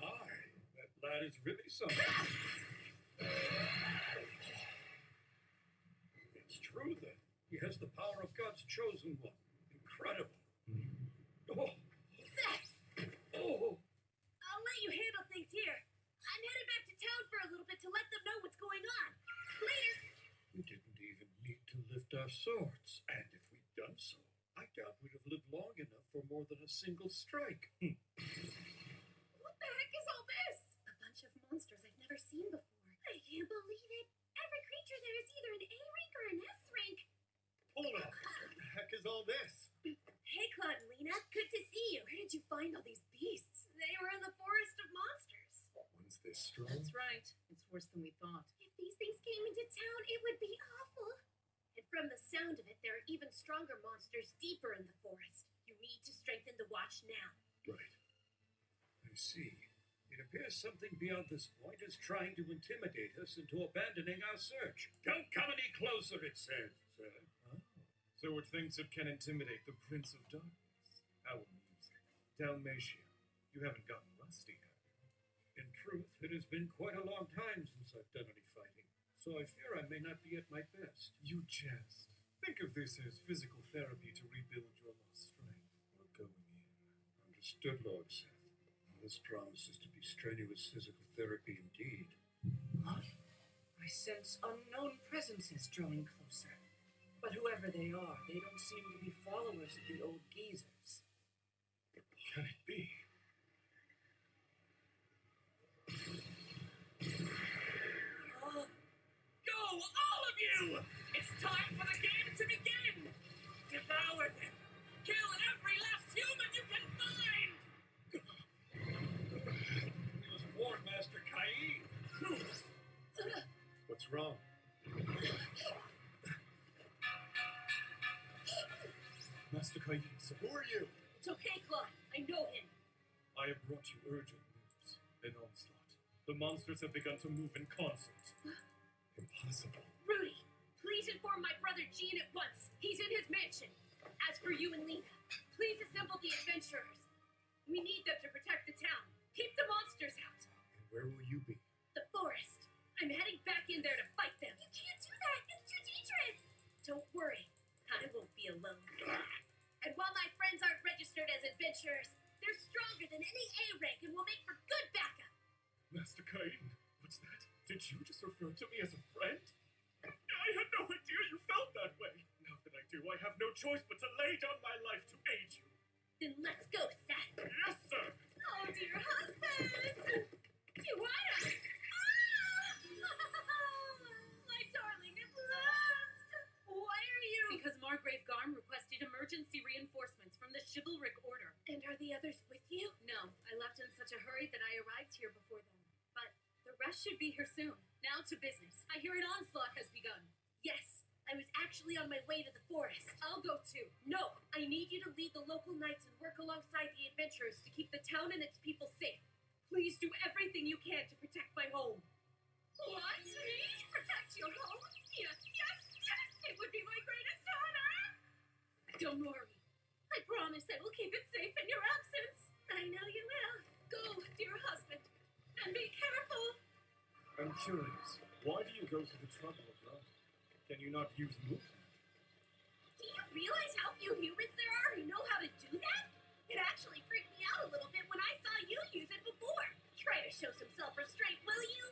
Aye, that lad is really something. It's true, then. He has the power of God's chosen one. Incredible. Oh, Seth! oh, I'll let you handle things here. I'm headed back to town for a little bit to let them know what's going on. Later! we didn't even need to lift our swords. And if we'd done so, I doubt we'd have lived long enough for more than a single strike. What the heck is all this? A bunch of monsters I've never seen before. I can't believe it. Every creature there is either an A rank or an S rank. Hold on. What the heck is all this? Hey, Claude and Lena. Good to see you. Where did you find all these beasts? They were in the forest of monsters. Once they're strong, That's right. It's worse than we thought. If these things came into town, it would be awful. And from the sound of it, there are even stronger monsters deeper in the forest. You need to strengthen the watch now. right. I see. It appears something beyond this point is trying to intimidate us into abandoning our search. Don't come any closer, it says. So it thinks it can intimidate the Prince of Darkness. How amusing. Dalmatia, you haven't gotten rusty, have you? In truth, it has been quite a long time since I've done any fighting, so I fear I may not be at my best. You jest. Think of this as physical therapy to rebuild your lost strength. We're going in. Understood, Lord Seth. This promises to be strenuous physical therapy indeed. Huh? I sense unknown presences drawing closer. But whoever they are, they don't seem to be followers of the old geezers. Can it be? Go, all of you! It's time for the game to begin! Devour them! Kill every last human you can find! We must warn Master Kai. What's wrong? Master Cain, sir, Who are you? It's okay, Claude. I know him. I have brought you urgent news. An onslaught. The monsters have begun to move in concert. Impossible. Rudy, please inform my brother Gene at once. He's in his mansion. As for you and Lena, please assemble the adventurers. We need them to protect the town. Keep the monsters out. And where will you be? The forest. I'm heading back in there to fight them. You can't do that! It's too dangerous! Don't worry. I won't be alone. And while my friends aren't registered as adventurers, they're stronger than any A rank and will make for good backup. Master Cain, what's that? Did you just refer to me as a friend? I had no idea you felt that way. Now that I do, I have no choice but to lay down my life to aid you. Then let's go, Seth. Yes, sir. Oh, dear husband! Tijuana! My darling is lost! Why are you... Because Margrave Garm requested emergency reinforcements from the chivalric order. And are the others with you? No, I left in such a hurry that I arrived here before them. But the rest should be here soon. Now to business. I hear an onslaught has begun. Yes, I was actually on my way to the forest. I'll go too. No, I need you to lead the local knights and work alongside the adventurers to keep the town and its people safe. Please do everything you can to protect my home. What? Me? Protect your home? Yes, yes, yes! It would be my greatest honor! Don't worry. I promise I will keep it safe in your absence. I know you will. Go, dear husband, and be careful. I'm curious. Why do you go to the trouble of running? Can you not use movement? Do you realize how few humans there are who know how to do that? It actually freaked me out a little bit when I saw you use it before. Try to show some self-restraint, will you?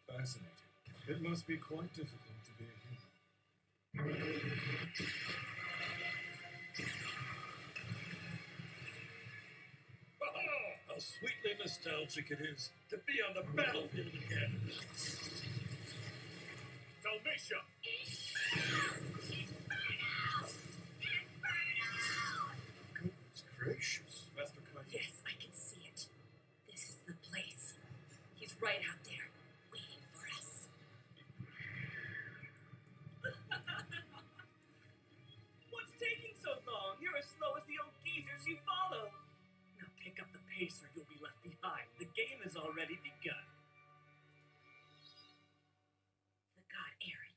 Fascinating. It must be quite difficult to be a human. Oh, how sweetly nostalgic it is to be on the battlefield again. Dalmatia! Goodness gracious. Master Cain. Yes, I can see it. This is the place. He's right out there, waiting for us. pace or you'll be left behind. The game has already begun. The god Aaron.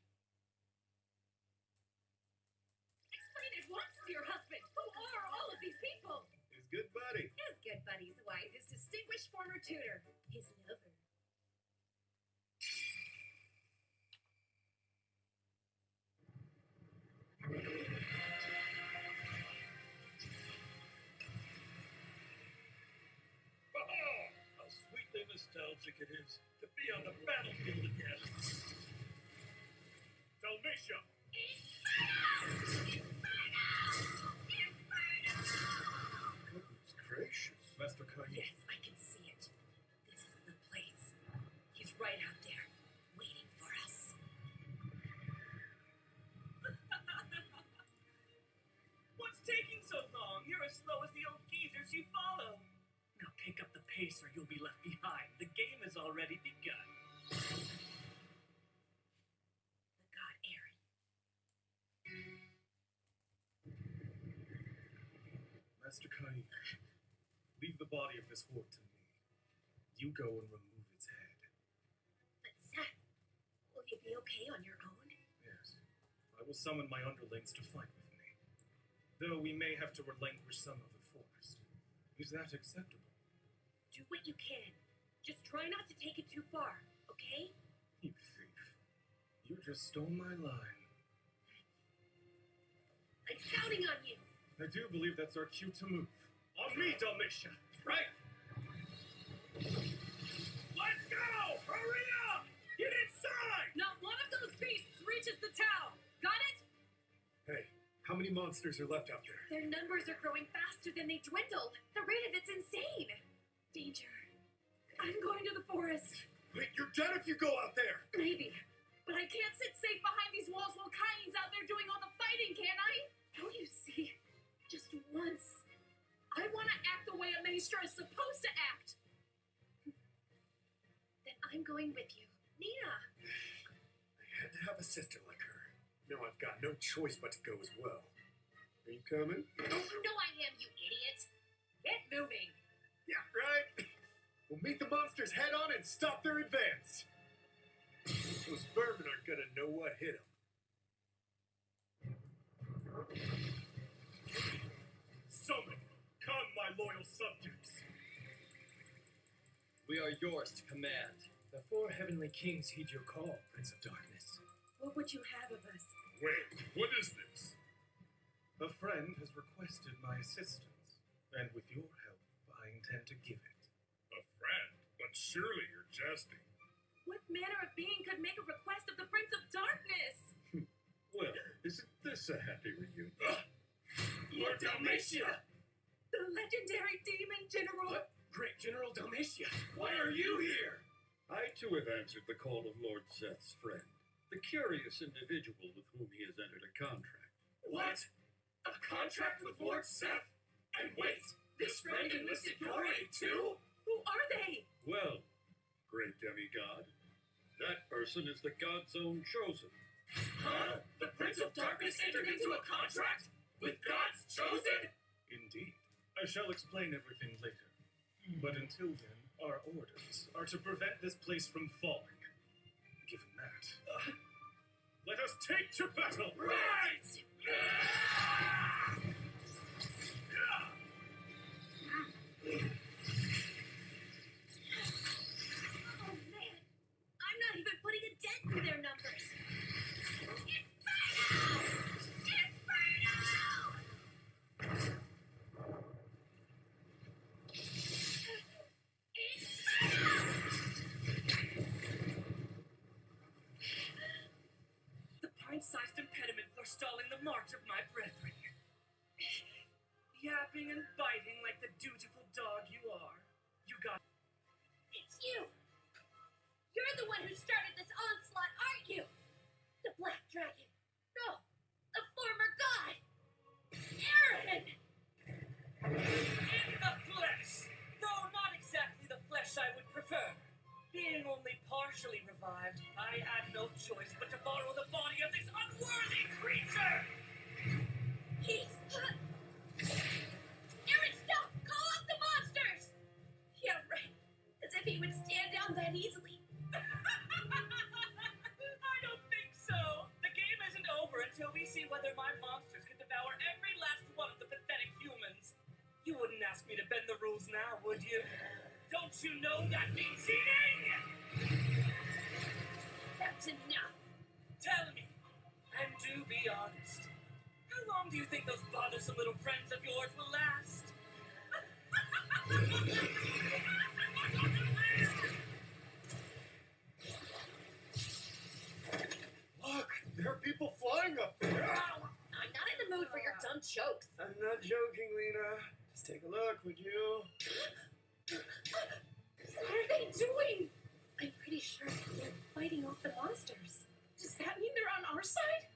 Explain at once to your husband. Who are all of these people? His good buddy. His good buddy's wife, his distinguished former tutor, his lover. How sweetly nostalgic it is to be on the battlefield again. Dalmatia! Goodness gracious. Master Kai. Yes, I can see it. This is the place. He's right out there, waiting for us. What's taking so long? You're as slow as the old geezers you follow. Now pick up the pace or you'll be left behind. The game has already begun. The god Aaron. Master Kai, leave the body of this horde to me. You go and remove its head. But Seth, will you be okay on your own? Yes. I will summon my underlings to fight with me. Though we may have to relinquish some of the forest. Is that acceptable? Do what you can. Just try not to take it too far, okay? You thief. You just stole my line. I'm counting on you. I do believe that's our cue to move. On me, Dalmatia! Right! Let's go! Hurry up! Get inside! Not one of those beasts reaches the town. Got it? Hey, how many monsters are left out there? Their numbers are growing faster than they dwindle. The rate of it's insane. Danger. I'm going to the forest. Wait, you're dead if you go out there! Maybe. But I can't sit safe behind these walls while Kai's out there doing all the fighting, can I? Don't you see? Just once. I want to act the way a maestra is supposed to act. Then I'm going with you. Nina. I had to have a sister like her. Now I've got no choice but to go as well. Are you coming? Oh, you know I am, you idiot. Get moving. Yeah, right. We'll meet the monsters head on and stop their advance. Those vermin aren't gonna know what hit them. Summon! Come, my loyal subjects! We are yours to command. The four heavenly kings heed your call, Prince of Darkness. What would you have of us? Wait, what is this? A friend has requested my assistance, and with your help, I intend to give it. A friend? But surely you're jesting. What manner of being could make a request of the Prince of Darkness? Well, isn't this a happy reunion? Lord Dalmatia! The legendary demon general. What? Great General Dalmatia! Why are you here? I too have answered the call of Lord Seth's friend, the curious individual with whom he has entered a contract. What? A contract with Lord Seth? And wait, this friend enlisted your aid too? Who are they? Well, great demigod, that person is the god's own chosen. Huh? The Prince of Darkness entered into a contract? With God's chosen? Indeed. I shall explain everything later. But until then, our orders are to prevent this place from falling. Given that, let us take to battle! Right! Oh man, I'm not even putting a dent in their numbers. Inferno! Inferno! The pint-sized impediment forestalling the march of my brethren. Yapping and biting like the dutiful dog you are. You got... It's you! You're the one who started this onslaught, aren't you? The Black Dragon. No, the former god! Aaron! In the flesh! Though not exactly the flesh I would prefer. Being only partially revived, I had no choice but to borrow the body of this unworthy creature! He's... Aaron, stop! Call up the monsters! if he would stand down that easily. I don't think so. The game isn't over until we see whether my monsters can devour every last one of the pathetic humans. You wouldn't ask me to bend the rules now, would you? Don't you know that means cheating? That's enough. Tell me, and do be honest. How long do you think those bothersome little friends of yours will last? Look, there are people flying up there. I'm not in the mood for your dumb jokes. I'm not joking, Lena. Just take a look, would you? What are they doing? I'm pretty sure they're fighting off the monsters. Does that mean they're on our side?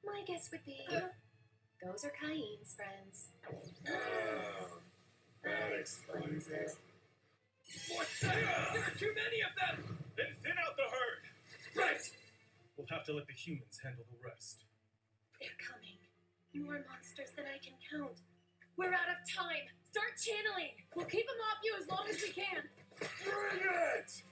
My guess would be those are Caine's friends. Oh, that explains it. What's that? There are too many of them! Then thin out the herd! Right! We'll have to let the humans handle the rest. They're coming. More monsters than I can count. We're out of time. Start channeling. We'll keep them off you as long as we can. Bring it!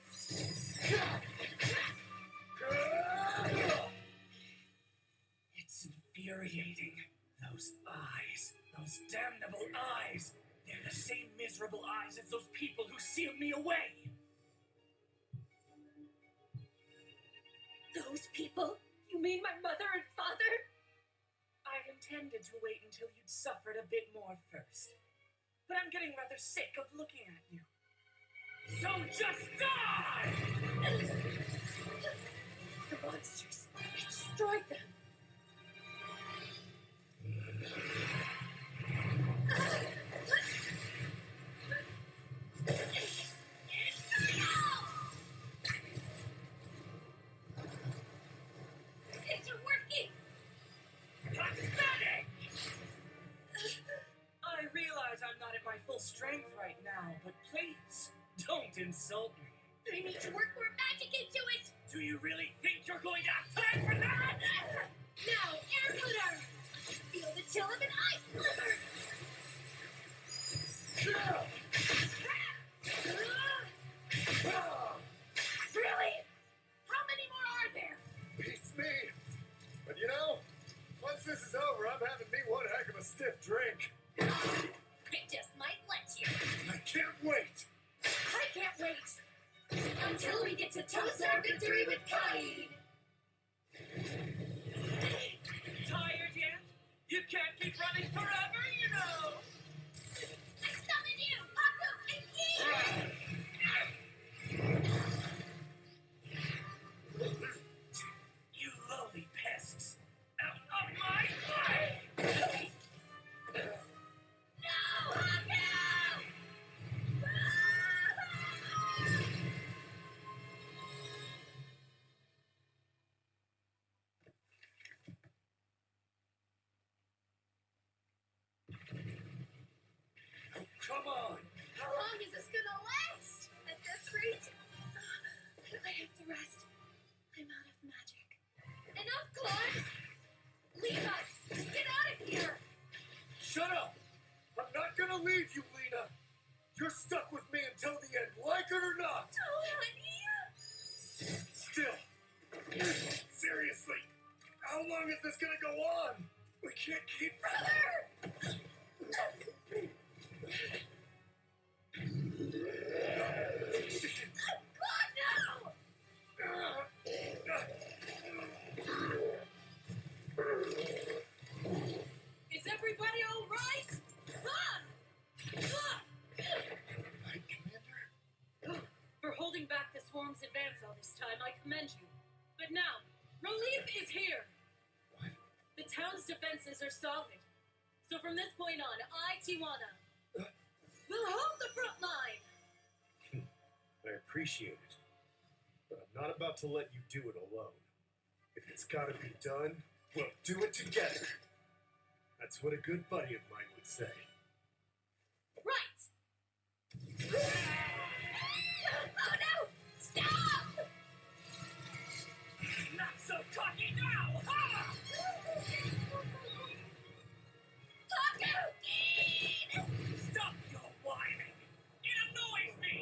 It's infuriating. Those eyes. Those damnable eyes. They're the same miserable eyes as those people who sealed me away. Those people? You mean my mother and father? I intended to wait until you'd suffered a bit more first. But I'm getting rather sick of looking at you. So just die! The monsters. I destroyed them. It's working! Pathetic! I realize I'm not at my full strength right now, but please, don't insult me. I need to work more magic into it! Do you really think you're going to have time for that? Now, air glitter! Feel the chill of an ice blizzard! Really? How many more are there? Beats me. But you know, once this is over, I'm having me one heck of a stiff drink. I just might let you. I can't wait. I can't wait until we get to toast our victory with Caine. Tired yet? You can't keep running forever, you know. I summon you, Paku and King! You lowly pests! Out of my way! No, Paku! Oh, come on! How long is this gonna last? At this rate, I have to rest. I'm out of magic. Enough, Claude! Leave us! Just get out of here! Shut up! I'm not gonna leave you, Lena. You're stuck with me until the end, like it or not. Oh, honey! Still, seriously, how long is this gonna go on? We can't keep. Brother! Claude, no! Is everybody all right? Right, Commander? For holding back the swarm's advance all this time, I commend you. But now, relief is here. What? The town's defenses are solid. So from this point on, I, Tijuana, will hold the front line. I appreciate it, but I'm not about to let you do it alone. If it's gotta be done, we'll do it together. That's what a good buddy of mine would say. Right! Oh no! Stop! Not so cocky now! Ha! Paku! Stop your whining! It annoys me!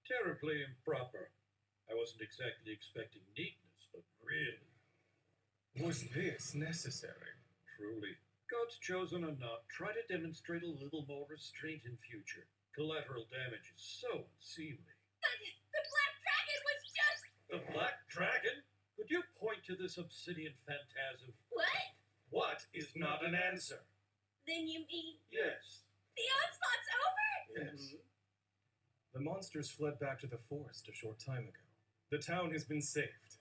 Terribly improper. I wasn't exactly expecting neatness, but really. Was this necessary? Truly. God's chosen or not, try to demonstrate a little more restraint in future. Collateral damage is so unseemly. The Black Dragon was just... The Black Dragon? Could you point to this obsidian phantasm? What? What is not an answer? Then you mean Yes. the onslaught's over? Yes. The monsters fled back to the forest a short time ago. The town has been saved.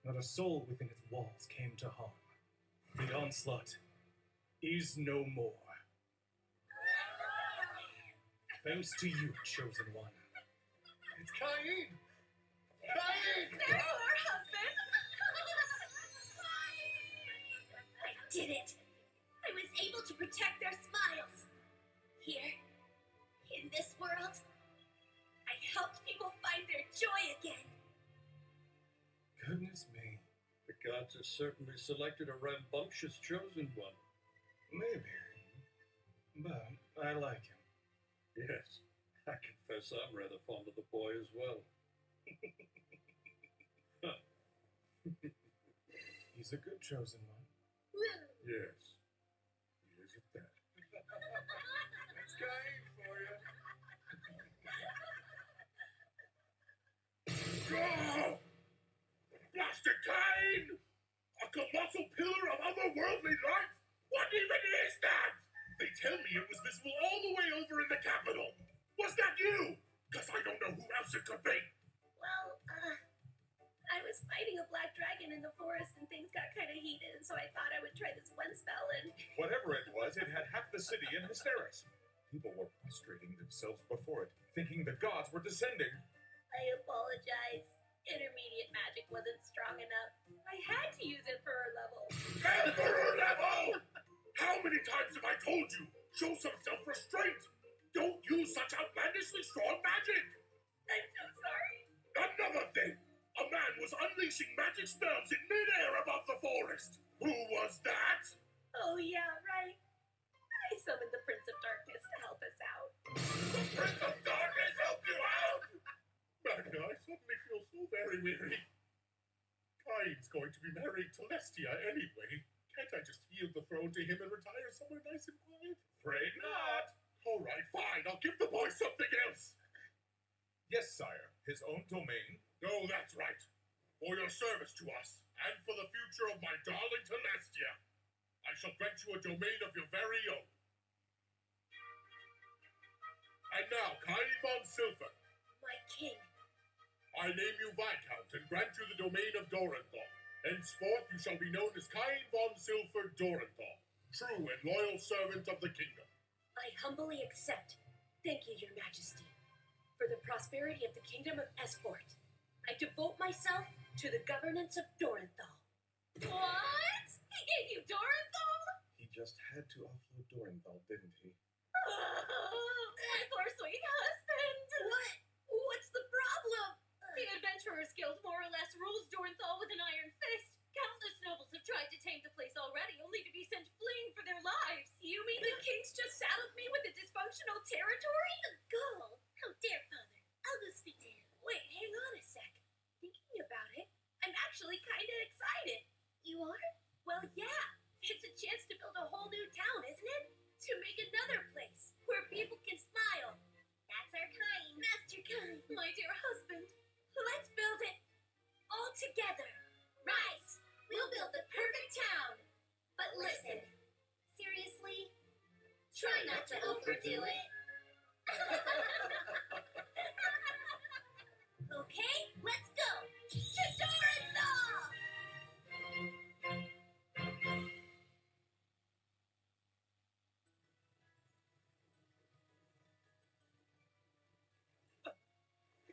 Not a soul within its walls came to harm. The onslaught is no more. Thanks to you, chosen one. It's Cain! Cain! There you are, husband! I did it! I was able to protect their smiles. Here, in this world, I helped people find their joy again. Goodness me. The gods have certainly selected a rambunctious chosen one. Maybe. But I like him. Yes, I confess I'm rather fond of the boy as well. He's a good chosen one. Yes, he is at that. That's Cain for you. Oh! Blasted Cain! A colossal pillar of otherworldly light? What even is that? They tell me it was visible all the way over in the capital. Was that you? Because I don't know who else it could be. Well, I was fighting a black dragon in the forest and things got kind of heated, so I thought I would try this one spell and... Whatever it was, it had half the city in hysterics. People were prostrating themselves before it, thinking the gods were descending. I apologize. Intermediate magic wasn't strong enough. I had to use Emperor level. Emperor level! How many times have I told you? Show some self-restraint. Don't use such outlandishly strong magic. I'm so sorry. Another thing. A man was unleashing magic spells in midair above the forest. Who was that? Oh, yeah, right. I summoned the Prince of Darkness to help us out. The Prince of Darkness helped you out? Magna, I suddenly feel so very weary. Cain's going to be married to Lestia anyway. Can't I just yield the throne to him and retire somewhere nice and quiet? Afraid not. All right, fine. I'll give the boy something else. Yes, sire. His own domain. No, that's right. For your service to us, and for the future of my darling Telestia, I shall grant you a domain of your very own. And now, Cain von Silver, My king. I name you Viscount and grant you the domain of Dorenthal. Henceforth you shall be known as Cain von Silver Dorenthal, true and loyal servant of the kingdom. I humbly accept. Thank you, your majesty. For the prosperity of the kingdom of Esport, I devote myself to the governance of Dorenthal. What? He gave you Dorenthal? He just had to offload Dorenthal, didn't he? Oh, my poor sweet husband. What? What's the problem? The Adventurers Guild more or less rules Dorenthal with an iron fist. Countless nobles have tried to tame the place already, only to be sent fleeing for their lives. You mean the king's just saddled me with a dysfunctional territory? Go! How dare, Father? I'll go speak to him. Wait, hang on a sec. Thinking about it, I'm actually kind of excited. You are? Well, yeah. It's a chance to build a whole new town, isn't it? To make another place where people can smile. That's our kind. Master Kind, my dear husband. Let's build it all together. Right. We'll build the perfect town. But listen, seriously, try not to overdo it. Okay, let's go. To Dorenthal!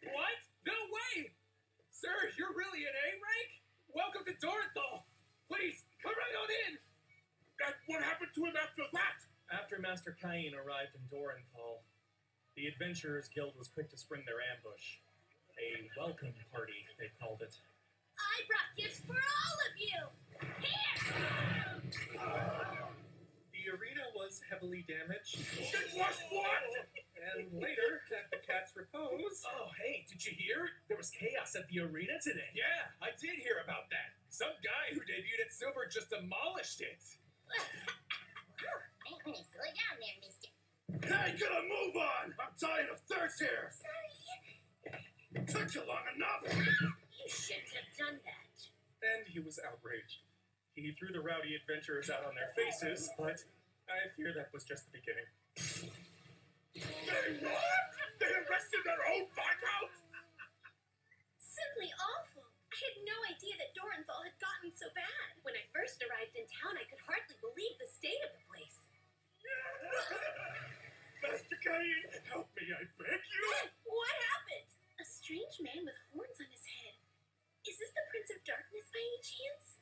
What? No way! Sir, you're really an A rank? Welcome to Dorenthal! Please, come right on in! And what happened to him after that? After Master Cain arrived in Dorenthal, the Adventurers Guild was quick to spring their ambush. A welcome party, they called it. I brought gifts for all of you. Here! The arena was was heavily damaged. It was what? And later, at the cat's repose. Oh, hey, did you hear? There was chaos at the arena today. Yeah, I did hear about that. Some guy who debuted at Silver just demolished it. Might want to slow down there, mister. Hey, get a move on! I'm dying of thirst here! Sorry. Took you long enough! You shouldn't have done that. And he was outraged. He threw the rowdy adventurers out on their faces, but I fear that was just the beginning. They what? They arrested their own Viscount? Simply awful. I had no idea that Dorenthal had gotten so bad. When I first arrived in town, I could hardly believe the state of the place. Master Cain, help me, I beg you! What happened? A strange man with horns on his head. Is this the Prince of Darkness by any chance?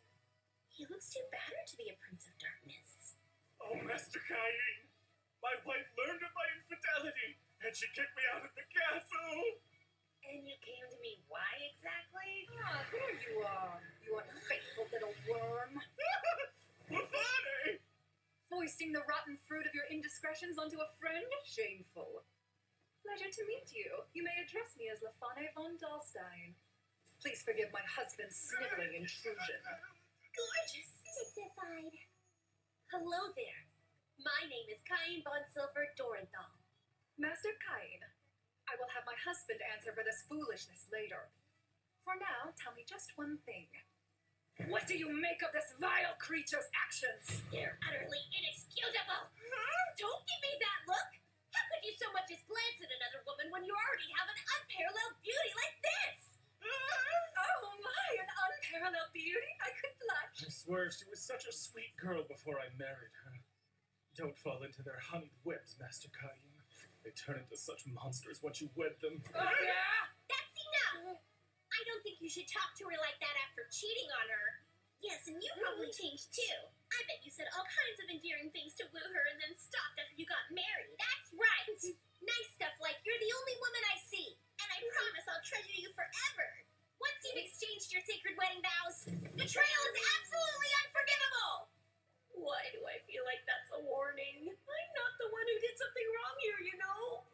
He looks too battered to be a Prince of Darkness. Oh, Master Cain, my wife learned of my infidelity, and she kicked me out of the castle! And you came to me why exactly? Ah, there you are, you unfaithful little worm. Lafane! Foisting the rotten fruit of your indiscretions onto a friend? Shameful. Pleasure to meet you. You may address me as Lafane von Dahlstein. Please forgive my husband's sniveling intrusion. Gorgeous, dignified. Hello there. My name is Cain von Silver Dorenthal. Master Cain, I will have my husband answer for this foolishness later. For now, tell me just one thing. What do you make of this vile creature's actions? They're utterly inexcusable. Huh? Don't give me that look. How could you so much as glance at another woman when you already have an unparalleled beauty like this? Oh my, an unparalleled beauty? I could blush. I swear she was such a sweet girl before I married her. Don't fall into their honeyed whips, Master Cain. They turn into such monsters once you wed them. Oh, yeah? That's enough. I don't think you should talk to her like that after cheating on her. Yes, and you probably changed too. I bet you said all kinds of endearing things to woo her and then stopped after you got married. That's right. Nice stuff like you're the only woman I see. And I promise I'll treasure you forever. Once you've exchanged your sacred wedding vows, betrayal is absolutely unforgivable. Why do I feel like that's a warning? I'm not the one who did something wrong here, you know?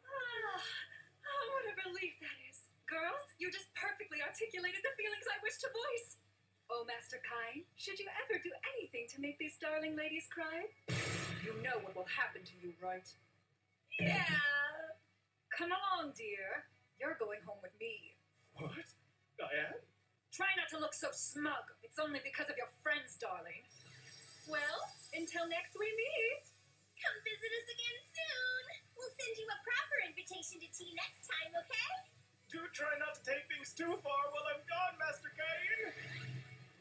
What a relief that is. Girls, you just perfectly articulated the feelings I wish to voice. Oh, Master Cain, should you ever do anything to make these darling ladies cry? You know what will happen to you, right? Yeah. Come along, dear. You're going home with me. What? Diane? Try not to look so smug. It's only because of your friends, darling. Well, until next we meet. Come visit us again soon. We'll send you a proper invitation to tea next time, okay? Do try not to take things too far while I'm gone, Master Cain.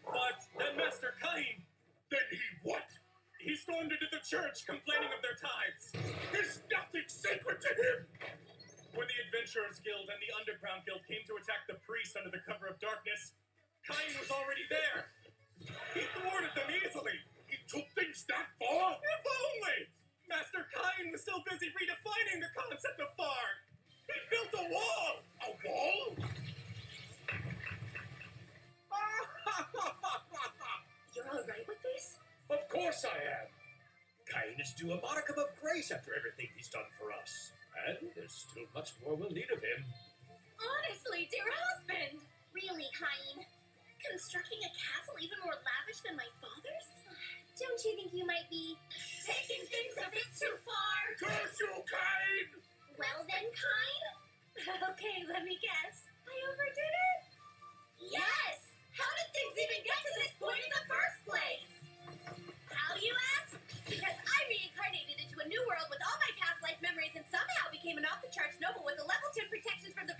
But then Master Cain, Then he what? he stormed into the church complaining of their tithes. There's nothing sacred to him! When the Adventurers Guild and the Underground Guild came to attack the priest under the cover of darkness, Cain was already there. He thwarted them easily. He took things that far? If only! Master Cain was still busy redefining the concept of far. He built a wall! A wall? You're all right with this? Of course I am. Cain is due a modicum of grace after everything he's done for us. And there's still much more we'll need of him. Honestly, dear husband. Really, Cain? Constructing a castle even more lavish than my father's? Don't you think you might be taking things a bit too far? Curse you, Cain! Well then, Cain. Okay, let me guess. I overdid it? Yes! How did things even get to this point in the first place? How, you ask? Because I reincarnated into a new world with all my past life memories and somehow became an off-the-charts noble with a level 10 protections from the